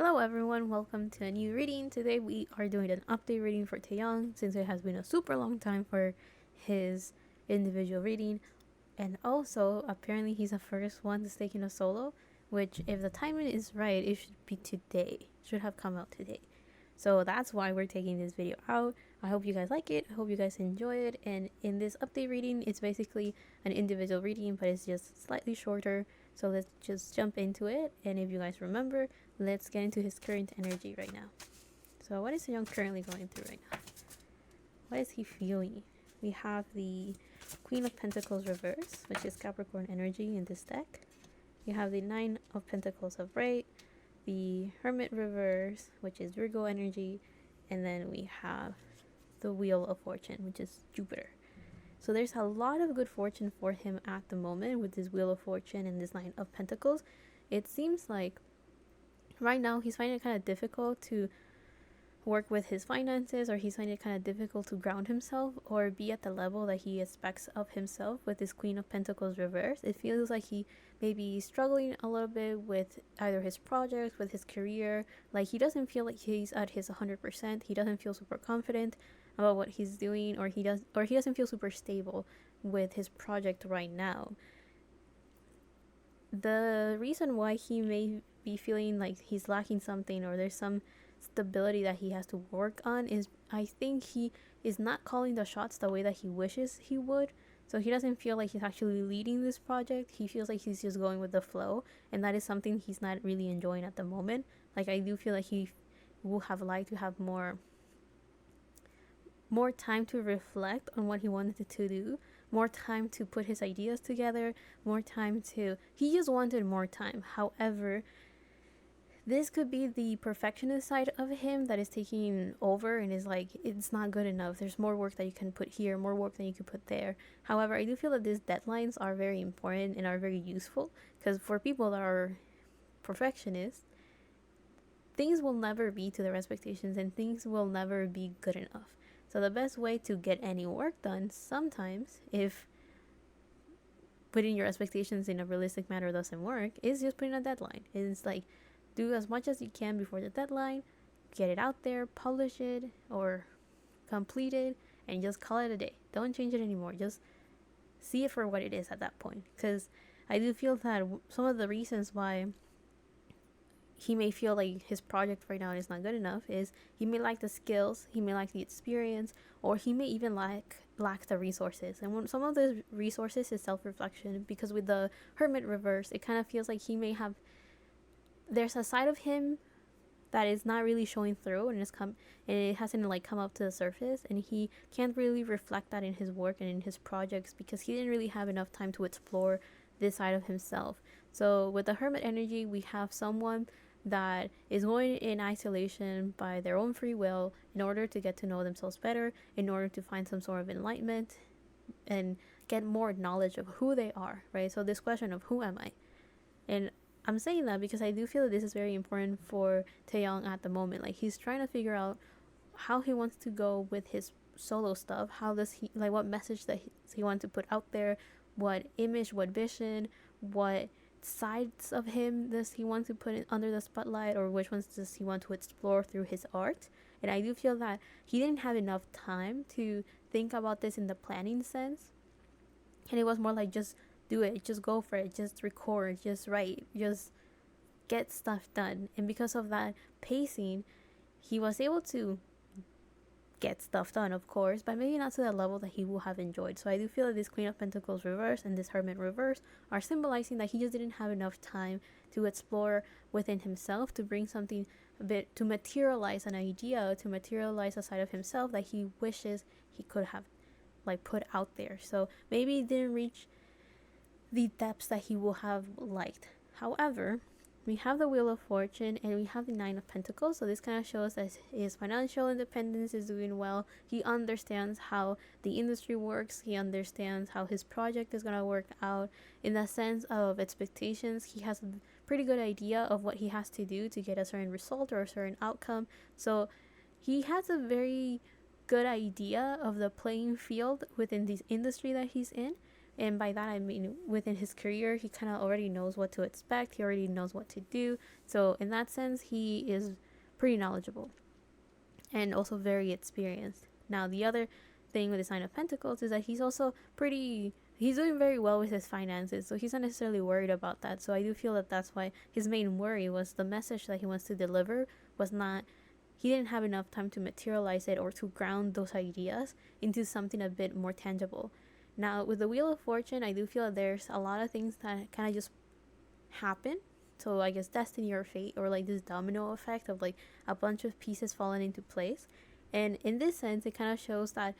Hello everyone, welcome to a new reading. Today we are doing an update reading for Taeyong since it has been a super long time for his individual reading. And also, apparently he's the first one to take in a solo, which if the timing is right, it should be today. It should have come out today. So that's why we're taking this video out. I hope you guys like it. I hope you guys enjoy it. And in this update reading, it's basically an individual reading, but it's just slightly shorter. So let's just jump into it. And if you guys remember, let's get into his current energy right now. So what is Taeyong currently going through right now? What is he feeling? We have the Queen of Pentacles reverse, which is Capricorn energy in this deck. You have the Nine of Pentacles of right, the Hermit reverse, which is Virgo energy, and then we have the Wheel of Fortune, which is Jupiter. So there's a lot of good fortune for him at the moment with this Wheel of Fortune and this Nine of Pentacles. It seems like right now he's finding it kind of difficult to work with his finances, or he's finding it kind of difficult to ground himself or be at the level that he expects of himself with this Queen of Pentacles reverse. It feels like he may be struggling a little bit with either his projects, with his career. Like he doesn't feel like he's at his 100%. He doesn't feel super confident about what he's doing, or he doesn't feel super stable with his project right now. The reason why he may be feeling like he's lacking something, or there's some stability that he has to work on, is I think he is not calling the shots the way that he wishes he would. So he doesn't feel like he's actually leading this project. He feels like he's just going with the flow, and that is something he's not really enjoying at the moment. Like I do feel like he would have liked to have more time to reflect on what he wanted to do, more time to put his ideas together, more time to, he just wanted more time. However, this could be the perfectionist side of him that is taking over and is like, it's not good enough. There's more work that you can put here, more work that you can put there. However, I do feel that these deadlines are very important and are very useful, because for people that are perfectionists, things will never be to their expectations and things will never be good enough. So the best way to get any work done sometimes, if putting your expectations in a realistic manner doesn't work, is just putting a deadline. It's like, do as much as you can before the deadline, get it out there, publish it or complete it, and just call it a day. Don't change it anymore. Just see it for what it is at that point. Because I do feel that some of the reasons why he may feel like his project right now is not good enough is he may lack the skills, he may lack the experience, or he may even lack the resources. And when some of those resources is self-reflection, because with the Hermit reverse, it kind of feels like he may have, there's a side of him that is not really showing through, and it hasn't like come up to the surface, and he can't really reflect that in his work and in his projects because he didn't really have enough time to explore this side of himself. So with the Hermit energy, we have someone that is going in isolation by their own free will in order to get to know themselves better, in order to find some sort of enlightenment and get more knowledge of who they are, right? So this question of who am I? And I'm saying that because I do feel that this is very important for Taeyong at the moment. Like he's trying to figure out how he wants to go with his solo stuff. How does he, like, what message that he wants to put out there, what image, what vision, what sides of him does he want to put in under the spotlight, or which ones does he want to explore through his art. And I do feel that he didn't have enough time to think about this in the planning sense, and it was more like just do it, just go for it, just record, just write, just get stuff done. And because of that pacing, he was able to get stuff done, of course, but maybe not to the level that he will have enjoyed. So I do feel that this Queen of Pentacles reverse and this Hermit reverse are symbolizing that he just didn't have enough time to explore within himself, to bring something a bit, to materialize an idea, to materialize a side of himself that he wishes he could have like put out there. So maybe it didn't reach the depths that he will have liked. However, we have the Wheel of Fortune and we have the Nine of Pentacles. So this kind of shows that his financial independence is doing well. He understands how the industry works. He understands how his project is going to work out. In the sense of expectations, he has a pretty good idea of what he has to do to get a certain result or a certain outcome. So he has a very good idea of the playing field within this industry that he's in. And by that I mean within his career, he kind of already knows what to expect. He already knows what to do. So in that sense, he is pretty knowledgeable and also very experienced. Now the other thing with the Sign of Pentacles is that he's also pretty, he's doing very well with his finances, so he's not necessarily worried about that. So I do feel that that's why his main worry was the message that he wants to deliver was not, he didn't have enough time to materialize it or to ground those ideas into something a bit more tangible. Now with the Wheel of Fortune, I do feel that there's a lot of things that kind of just happen. So I guess destiny or fate, or like this domino effect of like a bunch of pieces falling into place. And in this sense, it kind of shows that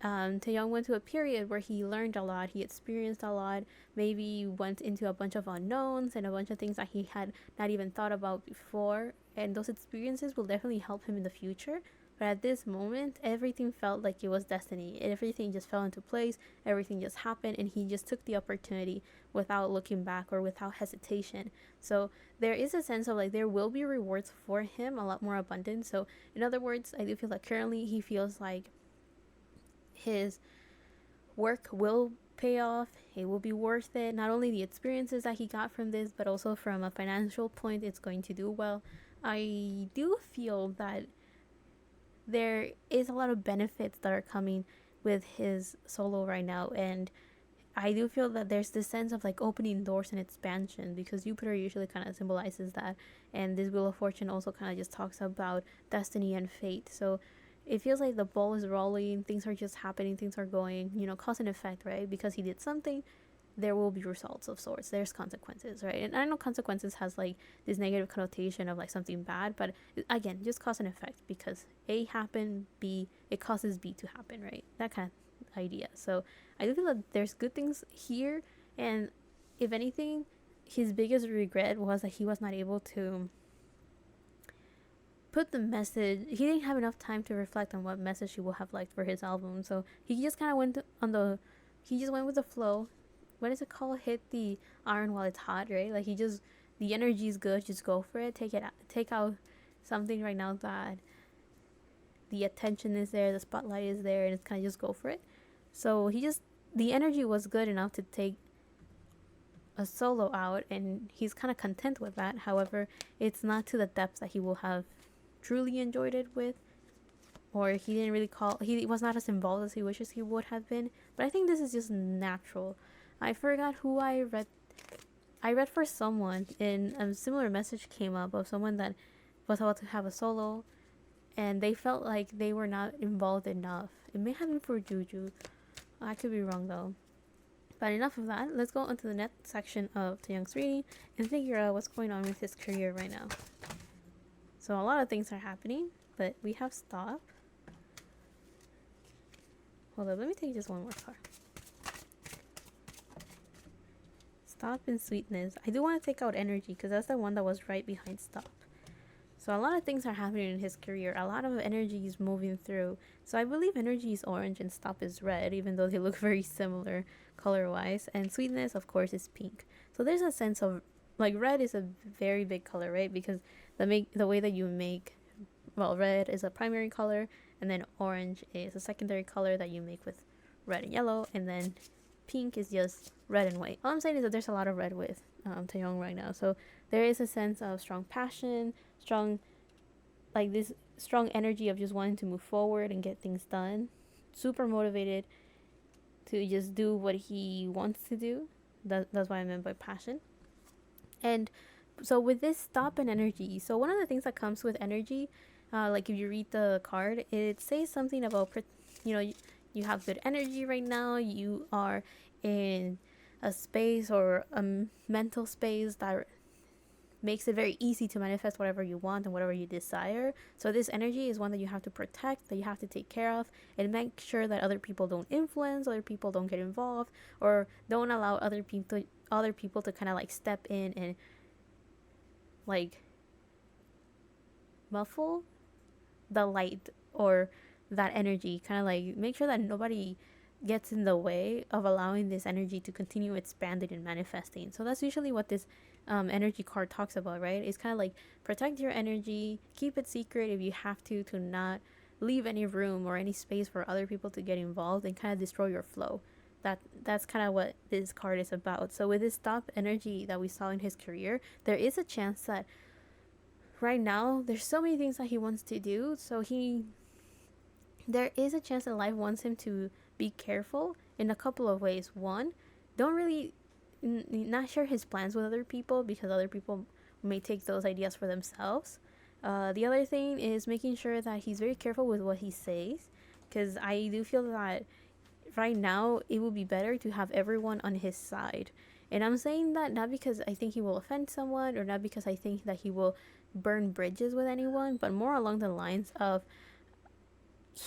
Taeyong went to a period where he learned a lot, he experienced a lot, maybe went into a bunch of unknowns and a bunch of things that he had not even thought about before. And those experiences will definitely help him in the future. But at this moment, everything felt like it was destiny. Everything just fell into place, everything just happened, and he just took the opportunity without looking back or without hesitation. So there is a sense of like there will be rewards for him, a lot more abundant. So in other words, I do feel like currently he feels like his work will pay off. It will be worth it. Not only the experiences that he got from this, but also from a financial point, it's going to do well. I do feel that there is a lot of benefits that are coming with his solo right now, and I do feel that there's this sense of like opening doors and expansion, because Jupiter usually kind of symbolizes that, and this Wheel of Fortune also kind of just talks about destiny and fate. So it feels like the ball is rolling, things are just happening, things are going, cause and effect, right? Because he did something, there will be results of sorts. There's consequences, right? And I know consequences has like this negative connotation of like something bad, but again, just cause and effect, because A happened, B, it causes B to happen, right? That kind of idea. So I do feel that there's good things here, and if anything, his biggest regret was that he was not able to put the message, he didn't have enough time to reflect on what message he would have liked for his album. So he just kind of he just went with the flow. What is it called? Hit the iron while it's hot, right? Like the energy is good, just go for it. Take out something right now that the attention is there, the spotlight is there, and it's kind of just go for it. So the energy was good enough to take a solo out, and he's kind of content with that. However, it's not to the depths that he will have truly enjoyed it with, or he was not as involved as he wishes he would have been. But I think this is just natural. I forgot who I read for someone, and a similar message came up of someone that was about to have a solo, and they felt like they were not involved enough. It may have been for Juju. I could be wrong though. But enough of that. Let's go on to the next section of Taeyong's reading and figure out what's going on with his career right now. So a lot of things are happening, but we have stop. Hold up, let me take just one more card. Stop and sweetness. I do want to take out energy, because that's the one that was right behind stop. So a lot of things are happening in his career. A lot of energy is moving through. So I believe energy is orange and stop is red, even though they look very similar color-wise. And sweetness, of course, is pink. So there's a sense of, like, red is a very big color, right? Because the way that you make, well, red is a primary color, and then orange is a secondary color that you make with red and yellow, and then pink is just red and white. All I'm saying is that there's a lot of red with Taeyong right now. So there is a sense of strong passion, strong energy of just wanting to move forward and get things done. Super motivated to just do what he wants to do. That's what I meant by passion. And so with this stop and energy, so one of the things that comes with energy, like if you read the card, it says something about, you have good energy right now. You are in a space or a mental space that makes it very easy to manifest whatever you want and whatever you desire. So this energy is one that you have to protect, that you have to take care of, and make sure that other people don't influence, other people don't get involved, or don't allow other people to kind of like step in and like muffle the light or that energy. Kind of like make sure that nobody gets in the way of allowing this energy to continue expanding and manifesting. So that's usually what this energy card talks about, right? It's kind of like protect your energy, keep it secret if you have to not leave any room or any space for other people to get involved and kind of destroy your flow. That's kind of what this card is about. So with this top energy that we saw in his career, there is a chance that right now there's so many things that he wants to do. So there is a chance that life wants him to be careful in a couple of ways. One, don't really not share his plans with other people because other people may take those ideas for themselves. The other thing is making sure that he's very careful with what he says, because I do feel that right now it would be better to have everyone on his side. And I'm saying that not because I think he will offend someone or not because I think that he will burn bridges with anyone, but more along the lines of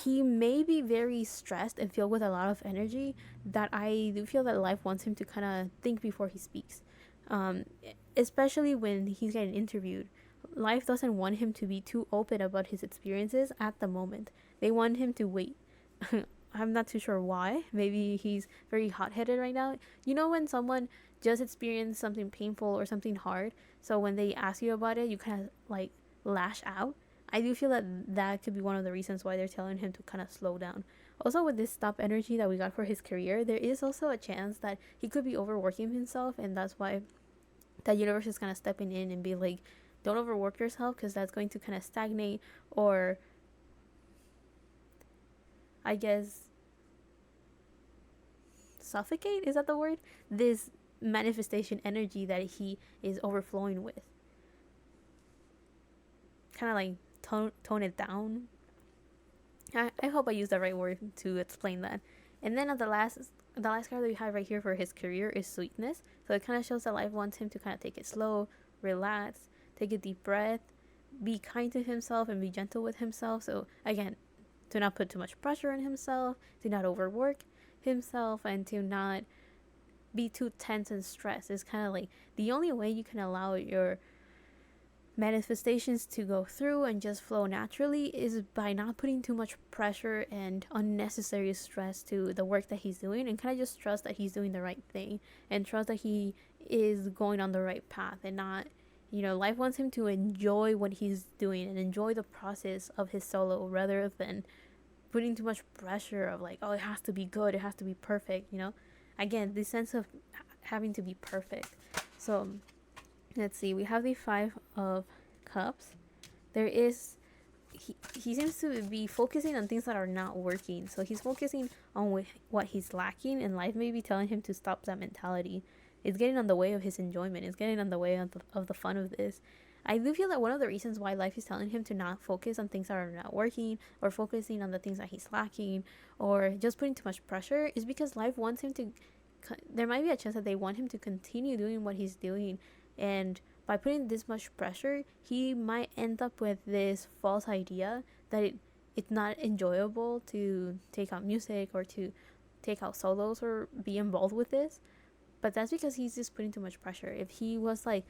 he may be very stressed and filled with a lot of energy that I do feel that life wants him to kind of think before he speaks. Um, Especially when he's getting interviewed. Life doesn't want him to be too open about his experiences at the moment. They want him to wait. I'm not too sure why. Maybe he's very hot headed right now. You know, when someone just experienced something painful or something hard, so when they ask you about it, you kind of like lash out. I do feel that that could be one of the reasons why they're telling him to kind of slow down. Also, with this stop energy that we got for his career, there is also a chance that he could be overworking himself, and that's why that universe is kind of stepping in and be like, don't overwork yourself because that's going to kind of stagnate or, I guess, suffocate, is that the word, this manifestation energy that he is overflowing with. Kind of like tone it down. I hope I used the right word to explain that. And then the last card that we have right here for his career is sweetness. So it kind of shows that life wants him to kind of take it slow, relax, take a deep breath, be kind to himself and be gentle with himself. So again, to not put too much pressure on himself, to not overwork himself, and to not be too tense and stressed. It's kind of like the only way you can allow your manifestations to go through and just flow naturally is by not putting too much pressure and unnecessary stress to the work that he's doing, and kind of just trust that he's doing the right thing and trust that he is going on the right path, and not, you know, life wants him to enjoy what he's doing and enjoy the process of his solo rather than putting too much pressure of like, oh, it has to be good, it has to be perfect, you know. Again, this sense of having to be perfect. So let's see, we have the 5 of Cups. There is he seems to be focusing on things that are not working, so he's focusing on what he's lacking, and life may be telling him to stop that mentality. It's getting on the way of his enjoyment, it's getting on the way of the fun of this. I do feel that one of the reasons why life is telling him to not focus on things that are not working, or focusing on the things that he's lacking, or just putting too much pressure, is because life wants him to, there might be a chance that they want him to continue doing what he's doing, and by putting this much pressure, he might end up with this false idea that it's not enjoyable to take out music or to take out solos or be involved with this. But that's because he's just putting too much pressure. If he was like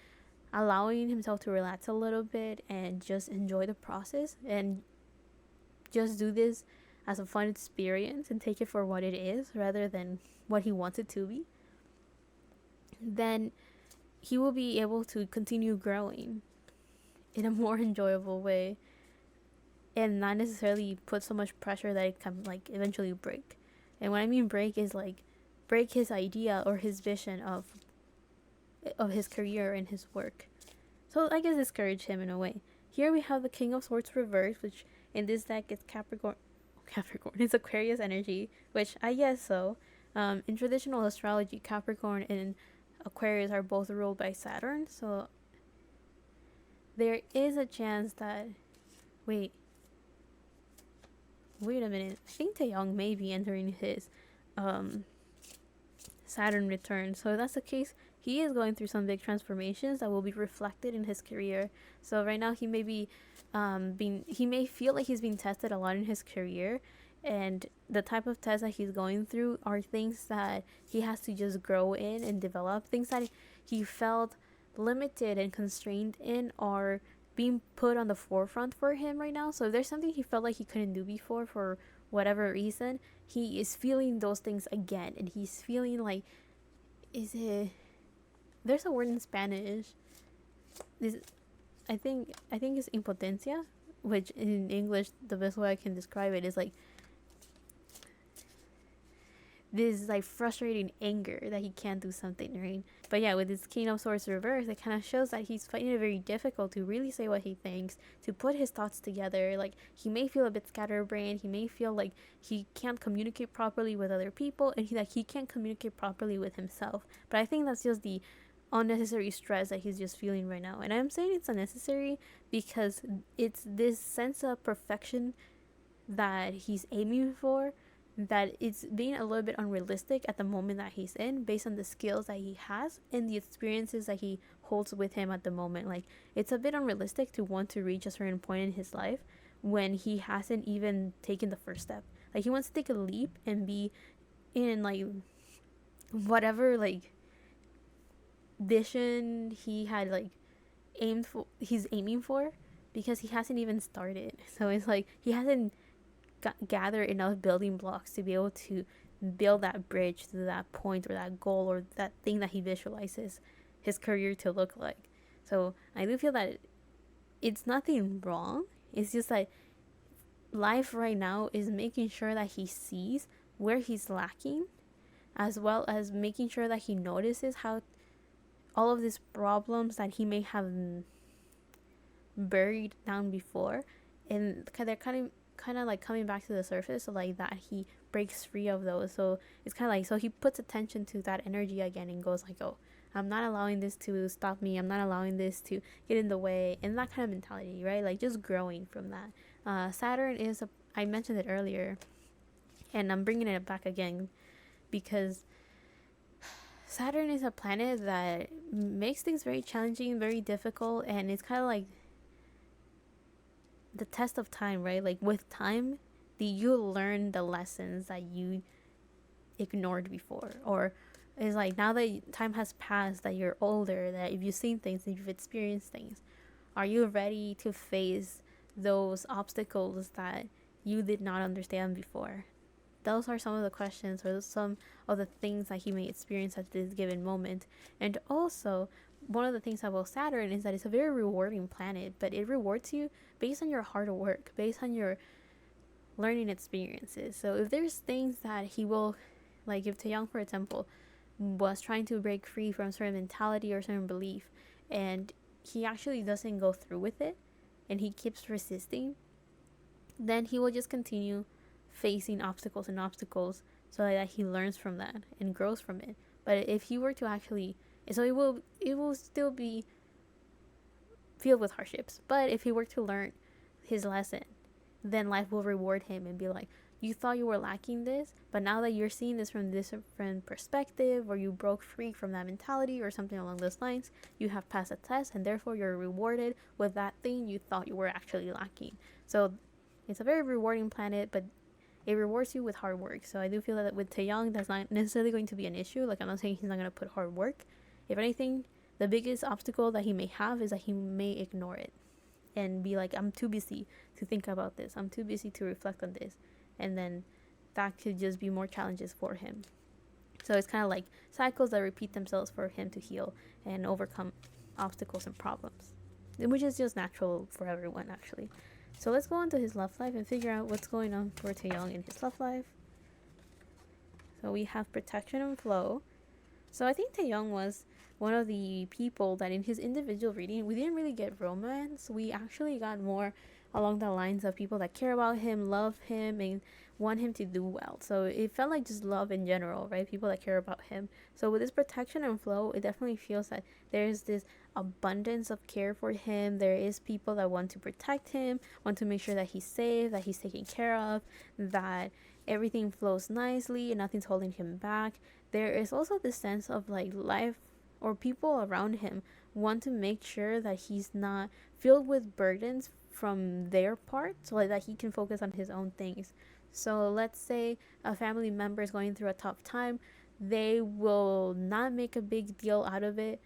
allowing himself to relax a little bit and just enjoy the process and just do this as a fun experience and take it for what it is rather than what he wants it to be, then he will be able to continue growing in a more enjoyable way and not necessarily put so much pressure that it can like eventually break. And what I mean break is like break his idea or his vision of his career and his work. So I guess discourage him in a way. Here we have the King of Swords reversed, which in this deck is Capricorn. It's Aquarius energy, which I guess so. In traditional astrology, Capricorn and Aquarius are both ruled by Saturn, so there is a chance that wait a minute, I think Taeyong may be entering his Saturn return. So if that's the case, he is going through some big transformations that will be reflected in his career. So right now he may be he may feel like he's being tested a lot in his career, and the type of tests that he's going through are things that he has to just grow in and develop. Things that he felt limited and constrained in are being put on the forefront for him right now. So if there's something he felt like he couldn't do before for whatever reason, he is feeling those things again, and he's feeling like, is it, there's a word in Spanish, this, I think it's impotencia, which in English the best way I can describe it is like this like frustrating anger that he can't do something, right? But yeah, with his King of Swords reverse, it kind of shows that he's finding it very difficult to really say what he thinks, to put his thoughts together. Like, he may feel a bit scatterbrained, he may feel like he can't communicate properly with other people, and he can't communicate properly with himself. But I think that's just the unnecessary stress that he's just feeling right now. And I'm saying it's unnecessary because it's this sense of perfection that he's aiming for, that it's being a little bit unrealistic at the moment that he's in, based on the skills that he has and the experiences that he holds with him at the moment. Like, it's a bit unrealistic to want to reach a certain point in his life when he hasn't even taken the first step. Like, he wants to take a leap and be in like whatever like vision he had like he's aiming for, because he hasn't even started. So it's like he hasn't gather enough building blocks to be able to build that bridge to that point or that goal or that thing that he visualizes his career to look like. So I do feel that it's nothing wrong. It's just that life right now is making sure that he sees where he's lacking, as well as making sure that he notices how all of these problems that he may have buried down before, and they're kind of like coming back to the surface, so like that he breaks free of those. So it's kind of like, so he puts attention to that energy again and goes like, oh, I'm not allowing this to stop me, I'm not allowing this to get in the way, and that kind of mentality, right? Like, just growing from that. Saturn is I mentioned it earlier, and I'm bringing it back again because Saturn is a planet that makes things very challenging, very difficult, and it's kind of like the test of time, right? Like, with time, you learn the lessons that you ignored before, or it's like, now that time has passed, that you're older, that if you've seen things, if you've experienced things, are you ready to face those obstacles that you did not understand before? Those are some of the questions, or some of the things that he may experience at this given moment. And also, one of the things about Saturn is that it's a very rewarding planet, but it rewards you based on your hard work, based on your learning experiences. So if there's things that he will, like if Taeyong, for example, was trying to break free from a certain mentality or certain belief, and he actually doesn't go through with it, and he keeps resisting, then he will just continue facing obstacles and obstacles, so that he learns from that and grows from it. But if he were to actually, so it will still be filled with hardships, but if he were to learn his lesson, then life will reward him and be like, you thought you were lacking this, but now that you're seeing this from this different perspective, or you broke free from that mentality or something along those lines, you have passed a test, and therefore you're rewarded with that thing you thought you were actually lacking. So it's a very rewarding planet, but it rewards you with hard work. So I do feel that with Taeyong, that's not necessarily going to be an issue. Like, I'm not saying he's not going to put hard work. If anything, the biggest obstacle that he may have is that he may ignore it and be like, I'm too busy to think about this, I'm too busy to reflect on this, and then that could just be more challenges for him. So it's kind of like cycles that repeat themselves for him to heal and overcome obstacles and problems, which is just natural for everyone, actually. So let's go on to his love life and figure out what's going on for Taeyong in his love life. So we have protection and flow. So I think Taeyong was one of the people that in his individual reading, we didn't really get romance. We actually got more along the lines of people that care about him, love him, and want him to do well. So it felt like just love in general, right? People that care about him. So with this protection and flow, it definitely feels that there's this abundance of care for him. There is people that want to protect him, want to make sure that he's safe, that he's taken care of, that everything flows nicely and nothing's holding him back. There is also this sense of like life, or people around him want to make sure that he's not filled with burdens from their part, so like that he can focus on his own things. So let's say a family member is going through a tough time, they will not make a big deal out of it,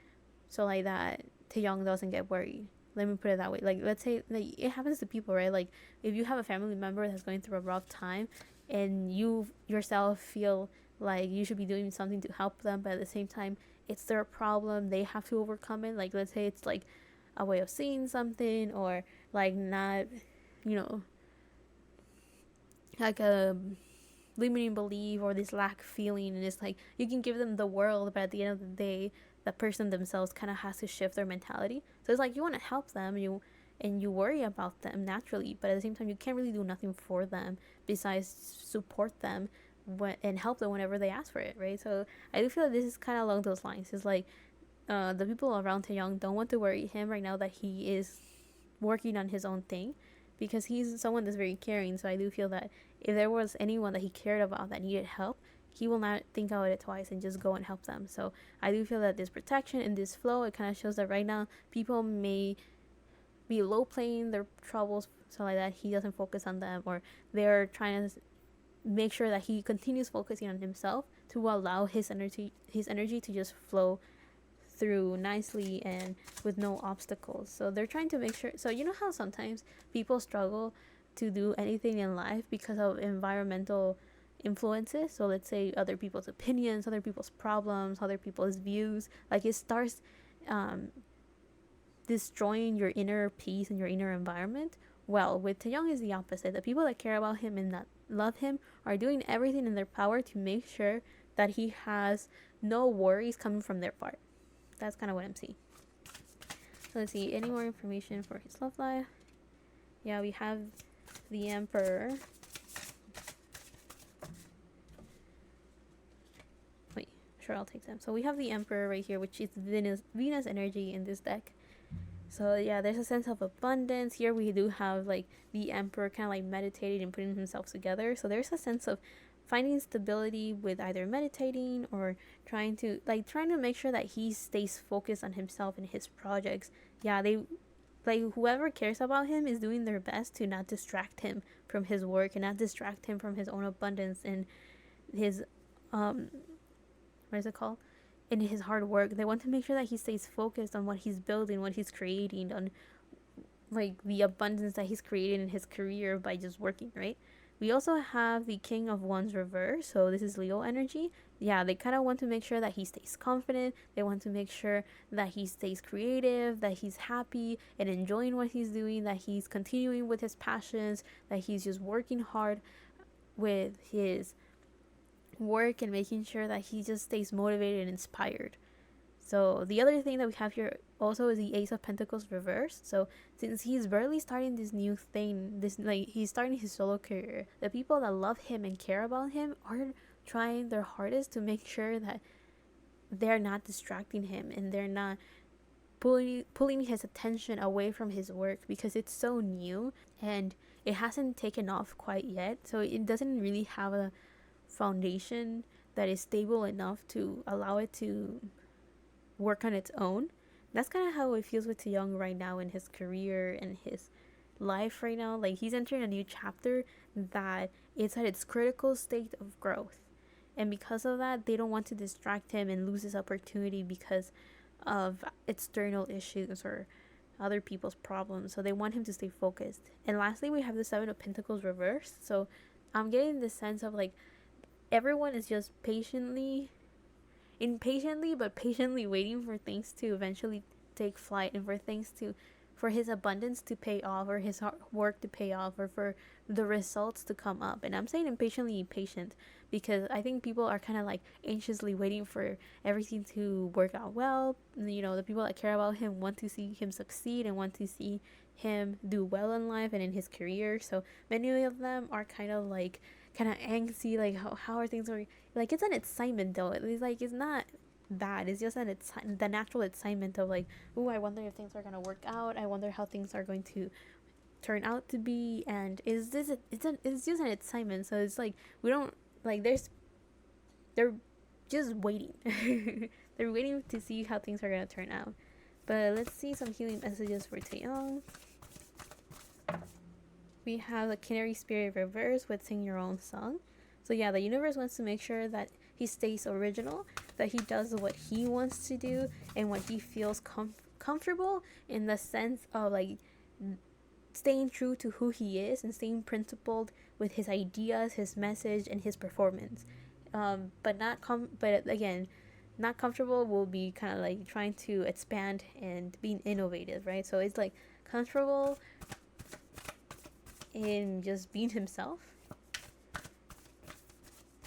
so like that Taeyong doesn't get worried. Let me put it that way. Like, let's say, like, it happens to people, right? Like, if you have a family member that's going through a rough time, and you yourself feel like you should be doing something to help them, but at the same time it's their problem, they have to overcome it. Like, let's say it's like a way of seeing something, or like not, you know, like limiting belief or this lack feeling, and it's like you can give them the world, but at the end of the day, the person themselves kind of has to shift their mentality. So it's like you want to help them, you worry about them naturally, but at the same time you can't really do nothing for them besides support them and help them whenever they ask for it, right? So I do feel like this is kind of along those lines. It's like the people around Taeyong don't want to worry him right now that he is working on his own thing, because he's someone that's very caring. So I do feel that if there was anyone that he cared about that needed help, he will not think about it twice and just go and help them. So I do feel that this protection and this flow, it kind of shows that right now people may be low playing their troubles, so like that he doesn't focus on them, or they're trying to make sure that he continues focusing on himself to allow his energy to just flow through nicely and with no obstacles. So they're trying to make sure. So you know how sometimes people struggle to do anything in life because of environmental influences. So let's say other people's opinions, other people's problems, other people's views. Like it starts destroying your inner peace and your inner environment. Well, with Taeyong is the opposite. The people that care about him and that love him are doing everything in their power to make sure that he has no worries coming from their part. That's kind of what I'm seeing. So let's see, any more information for his love life? Yeah, we have the Emperor. Wait, sure, I'll take them. So we have the Emperor right here, which is Venus energy in this deck. So yeah, there's a sense of abundance. Here we do have like the Emperor kind of like meditating and putting himself together. So there's a sense of finding stability with either meditating or trying to make sure that he stays focused on himself and his projects. Yeah, they like whoever cares about him is doing their best to not distract him from his work and not distract him from his own abundance and his what is it called? In his hard work. They want to make sure that he stays focused on what he's building, what he's creating, on like the abundance that he's creating in his career by just working, right? We also have the King of Wands reverse, so this is Leo energy. Yeah, they kind of want to make sure that he stays confident. They want to make sure that he stays creative, that he's happy and enjoying what he's doing, that he's continuing with his passions, that he's just working hard with his work and making sure that he just stays motivated and inspired. So the other thing that we have here also is the Ace of Pentacles reversed. So since he's barely starting this new thing, he's starting his solo career, the people that love him and care about him are trying their hardest to make sure that they're not distracting him and they're not pulling his attention away from his work, because it's so new and it hasn't taken off quite yet. So it doesn't really have a foundation that is stable enough to allow it to work on its own. That's kind of how it feels with Taeyong right now in his career and his life right now. Like he's entering a new chapter that is at its critical state of growth, and because of that they don't want to distract him and lose his opportunity because of external issues or other people's problems. So they want him to stay focused. And lastly, we have the Seven of Pentacles reversed. So I'm getting the sense of like everyone is just impatiently but patiently waiting for things to eventually take flight and for his abundance to pay off, or his hard work to pay off, or for the results to come up. And I'm saying impatiently patient because I think people are kind of like anxiously waiting for everything to work out well. You know, the people that care about him want to see him succeed and want to see him do well in life and in his career. So many of them are kind of angsty, like how are things going. Like it's an excitement though. It's not that, it's just the natural excitement of like, oh, I wonder if things are gonna work out, I wonder how things are going to turn out to be. And it's just an excitement. So it's like we don't like they're just waiting. They're waiting to see how things are gonna turn out. But let's see some healing messages for Taeyong. We have the Canary Spirit reverse with Sing Your Own Song. So yeah, the universe wants to make sure that he stays original, that he does what he wants to do and what he feels comfortable, in the sense of like staying true to who he is and staying principled with his ideas, his message, and his performance. But again, not comfortable will be kind of like trying to expand and being innovative, right? So it's like comfortable in just being himself,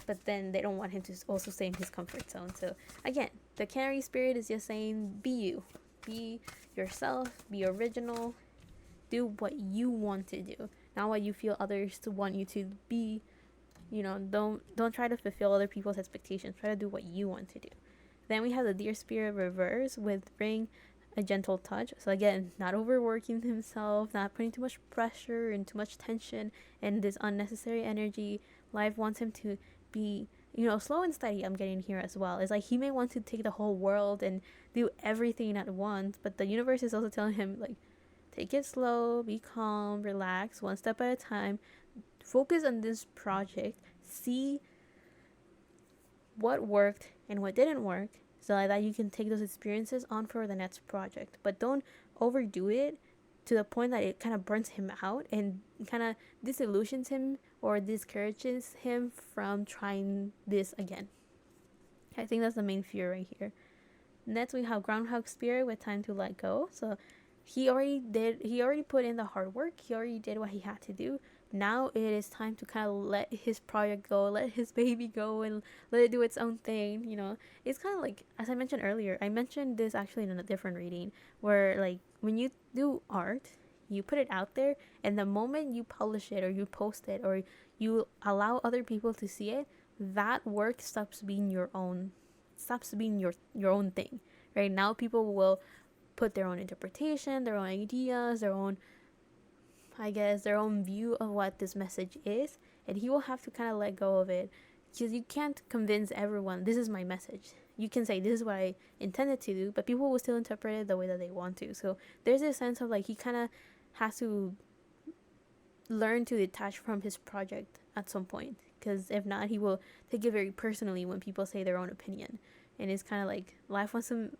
but then they don't want him to also stay in his comfort zone. So again, the canary spirit is just saying, be you, be yourself, be original, do what you want to do, not what you feel others to want you to be. You know, don't try to fulfill other people's expectations. Try to do what you want to do. Then we have the deer spirit reverse with bring a gentle touch. So again, not overworking himself, not putting too much pressure and too much tension and this unnecessary energy. Life wants him to be, you know, slow and steady. I'm getting here as well. It's like he may want to take the whole world and do everything at once, but the universe is also telling him, like, take it slow, be calm, relax, one step at a time. Focus on this project. See what worked and what didn't work, so that you can take those experiences on for the next project. But don't overdo it to the point that it kind of burns him out and kind of disillusions him or discourages him from trying this again. I think that's the main fear right here. Next, we have Groundhog Spirit with time to let go. So he already put in the hard work. He already did what he had to do. Now it is time to kind of let his project go, let his baby go, and let it do its own thing. You know, it's kind of like, as I mentioned earlier, I mentioned this actually in a different reading, where like when you do art, you put it out there, and the moment you publish it or you post it or you allow other people to see it, that work stops being your own, your own thing. Right now, people will put their own interpretation, their own ideas, their own, I guess, their own view of what this message is, and he will have to kind of let go of it, because you can't convince everyone this is my message. You can say this is what I intended to do, but people will still interpret it the way that they want to. So there's this sense of like he kind of has to learn to detach from his project at some point, because if not, he will take it very personally when people say their own opinion, and it's kind of like life wants to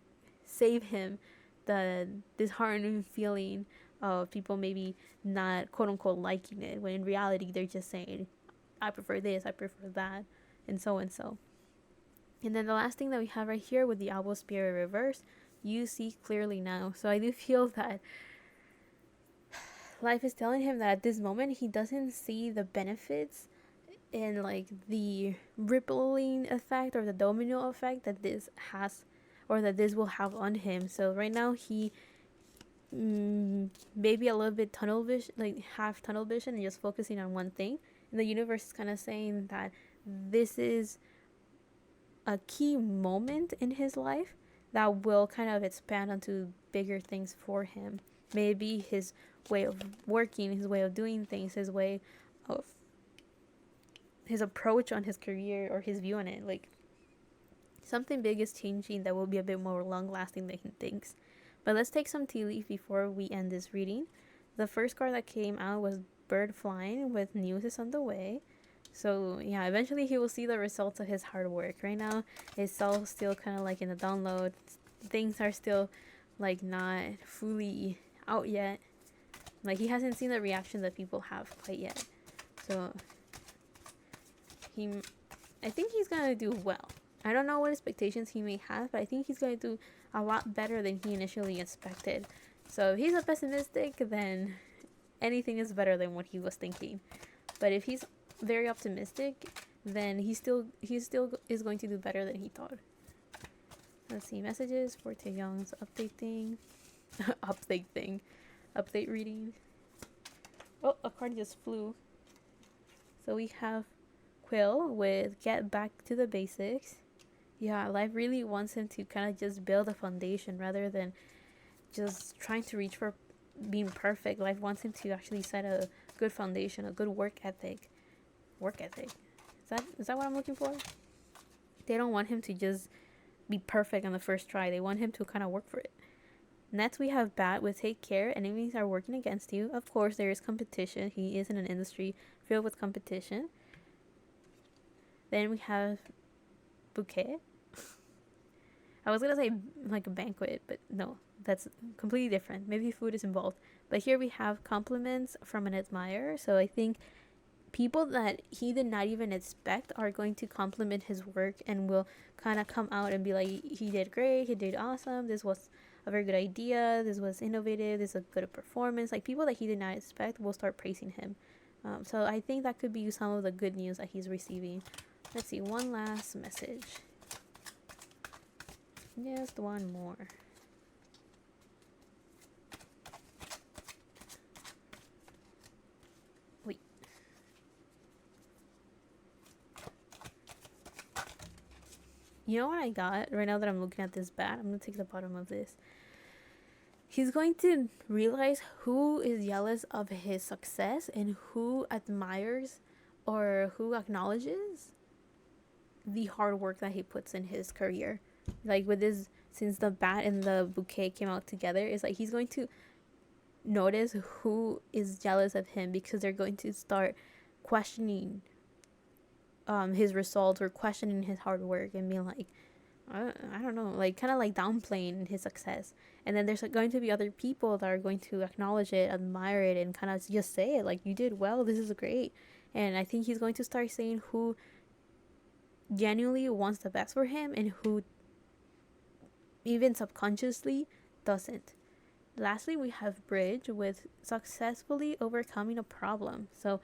save him the disheartening feeling of people maybe not quote unquote liking it, when in reality they're just saying, I prefer this, I prefer that, and so and so. And then the last thing that we have right here with the Owl Spirit reverse, you see clearly now. So I do feel that life is telling him that at this moment he doesn't see the benefits and like the rippling effect or the domino effect that this has, or that this will have on him. So right now he maybe a little bit tunnel vision, like half tunnel vision, and just focusing on one thing. And the universe is kind of saying that this is a key moment in his life that will kind of expand onto bigger things for him. Maybe his way of working, his way of doing things, his way of his approach on his career or his view on it. Like something big is changing that will be a bit more long lasting than he thinks. But let's take some tea leaf before we end this reading. The first card that came out was Bird Flying with news is on the way. So yeah, eventually he will see the results of his hard work. Right now, it's all still kind of like in the download. Things are still like not fully out yet. Like he hasn't seen the reaction that people have quite yet. So I think he's gonna do well. I don't know what expectations he may have, but I think he's going to do a lot better than he initially expected. So if he's a pessimistic, then anything is better than what he was thinking. But if he's very optimistic, then he still is going to do better than he thought. Let's see, messages for Taeyong's update thing. Update reading. Oh, a card just flew. So we have Quill with get back to the basics. Yeah, life really wants him to kind of just build a foundation rather than just trying to reach for being perfect. Life wants him to actually set a good foundation, a good work ethic. Is that what I'm looking for? They don't want him to just be perfect on the first try. They want him to kind of work for it. Next, we have Bat with take care. Enemies are working against you. Of course, there is competition. He is in an industry filled with competition. Then we have Bouquet. I was going to say like a banquet, but no, that's completely different. Maybe food is involved. But here we have compliments from an admirer. So I think people that he did not even expect are going to compliment his work and will kind of come out and be like, he did great, he did awesome, this was a very good idea, this was innovative, this is a good performance. Like people that he did not expect will start praising him. So I think that could be some of the good news that he's receiving Let's see, one last message. Just one more. Wait. You know what I got right now that I'm looking at this bat? I'm gonna take the bottom of this. He's going to realize who is jealous of his success and who admires or who acknowledges the hard work that he puts in his career. Like with this, since the bat and the bouquet came out together, it's like he's going to notice who is jealous of him because they're going to start questioning his results or questioning his hard work and being like, I don't know, like kind of like downplaying his success. And then there's going to be other people that are going to acknowledge it, admire it, and kind of just say it like, you did well, this is great. And I think he's going to start saying who genuinely wants the best for him and who even subconsciously doesn't. Lastly, we have Bridge with successfully overcoming a problem. So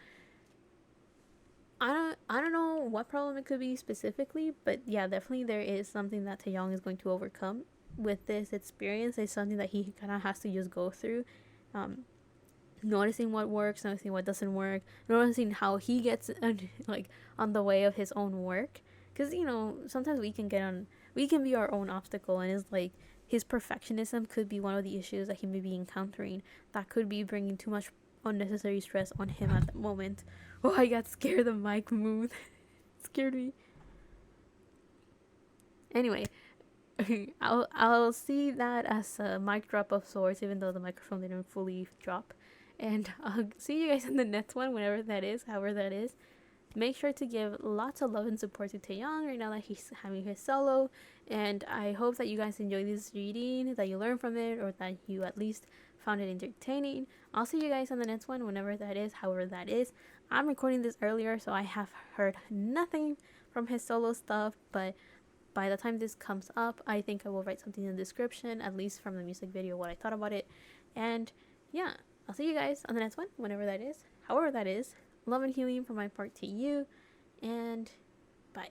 I don't know what problem it could be specifically, but yeah, definitely there is something that Taeyong is going to overcome with this experience. It's something that he kind of has to just go through, noticing what works, noticing what doesn't work, noticing how he gets like on the way of his own work. Because sometimes we can be our own obstacle, and it's like his perfectionism could be one of the issues that he may be encountering that could be bringing too much unnecessary stress on him at the moment. Oh, I got scared. The mic moved. It scared me. Anyway, I'll see that as a mic drop of sorts, even though the microphone didn't fully drop. And I'll see you guys in the next one, whenever that is, however that is. Make sure to give lots of love and support to Taeyong right now that he's having his solo. And I hope that you guys enjoy this reading, that you learn from it, or that you at least found it entertaining. I'll see you guys on the next one, whenever that is, however that is. I'm recording this earlier, so I have heard nothing from his solo stuff, but by the time this comes up, I think I will write something in the description, at least from the music video, what I thought about it. And yeah, I'll see you guys on the next one, whenever that is, however that is. Love and healing from my part to you, and bye.